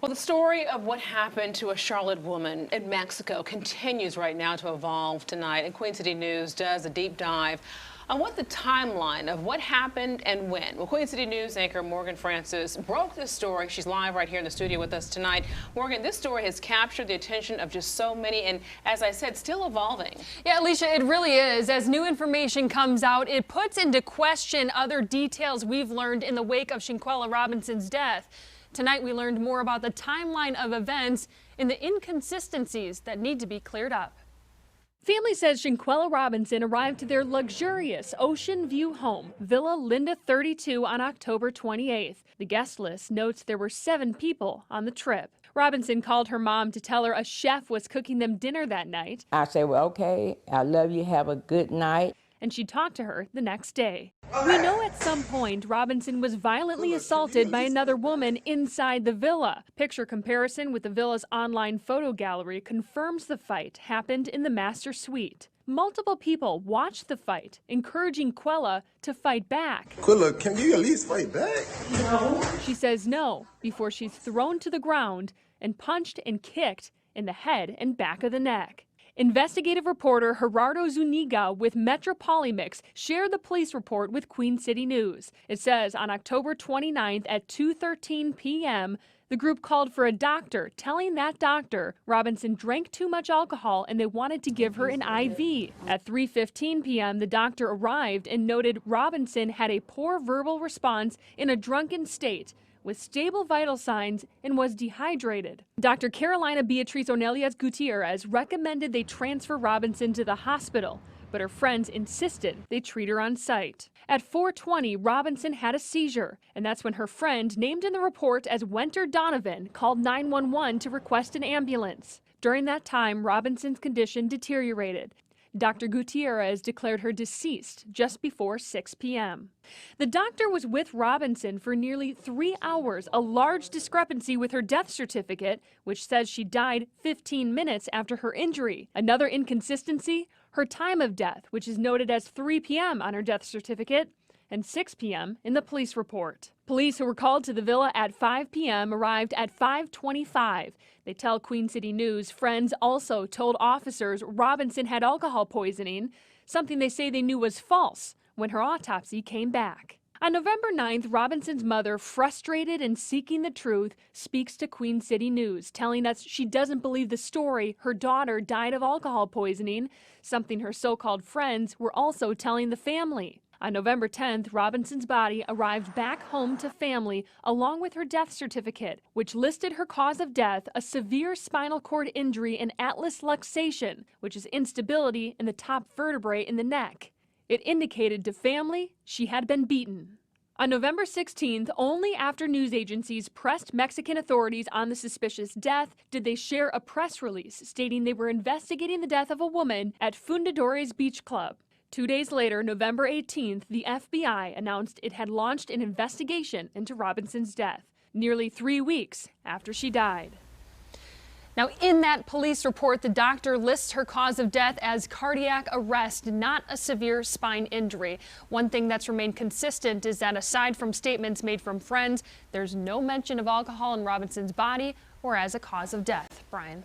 Well, the story of what happened to a Charlotte woman in Mexico continues right now to evolve tonight. And Queen City News does a deep dive on what the timeline of what happened and when. Well, Queen City News anchor Morgan Francis broke this story. She's live right here in the studio with us tonight. Morgan, this story has captured the attention of just so many and, as I said, still evolving. Yeah, Alicia, it really is. As new information comes out, it puts into question other details we've learned in the wake of Shanquella Robinson's death. Tonight, we learned more about the timeline of events and the inconsistencies that need to be cleared up. Family says Shanquella Robinson arrived to their luxurious Ocean View home, Villa Linda 32, on October 28th. The guest list notes there were 7 people on the trip. Robinson called her mom to tell her a chef was cooking them dinner that night. I said, well, okay, I love you, have a good night. And she talked to her the next day. We know at some point Robinson was violently assaulted by another woman inside the villa. Picture comparison with the villa's online photo gallery confirms the fight happened in the master suite. Multiple people watched the fight, encouraging Quella to fight back. Quella, can you at least fight back? No. She says no before she's thrown to the ground and punched and kicked in the head and back of the neck. Investigative reporter Gerardo Zuniga with Metro Polymix shared the police report with Queen City News. It says on October 29th at 2:13 p.m., the group called for a doctor, telling that doctor Robinson drank too much alcohol and they wanted to give her an IV. At 3:15 p.m., the doctor arrived and noted Robinson had a poor verbal response in a drunken state, with stable vital signs and was dehydrated. Dr. Carolina Beatriz Ornelias Gutierrez recommended they transfer Robinson to the hospital, but her friends insisted they treat her on site. At 4:20, Robinson had a seizure, and that's when her friend, named in the report as Wenter Donovan, called 911 to request an ambulance. During that time, Robinson's condition deteriorated. Dr. Gutierrez declared her deceased just before 6 p.m. The doctor was with Robinson for nearly 3 hours, a large discrepancy with her death certificate, which says she died 15 minutes after her injury. Another inconsistency, her time of death, which is noted as 3 p.m. on her death certificate and 6 p.m. in the police report. Police who were called to the villa at 5 p.m. arrived at 5:25. They tell Queen City News friends also told officers Robinson had alcohol poisoning, something they say they knew was false when her autopsy came back. On November 9th, Robinson's mother, frustrated and seeking the truth, speaks to Queen City News, telling us she doesn't believe the story her daughter died of alcohol poisoning, something her so-called friends were also telling the family. On November 10th, Robinson's body arrived back home to family along with her death certificate, which listed her cause of death a severe spinal cord injury and atlas luxation, which is instability in the top vertebrae in the neck. It indicated to family she had been beaten. On November 16th, only after news agencies pressed Mexican authorities on the suspicious death did they share a press release stating they were investigating the death of a woman at Fundadores Beach Club. 2 days later, November 18th, the FBI announced it had launched an investigation into Robinson's death, nearly 3 weeks after she died. Now, in that police report, the doctor lists her cause of death as cardiac arrest, not a severe spine injury. One thing that's remained consistent is that aside from statements made from friends, there's no mention of alcohol in Robinson's body or as a cause of death. Brian.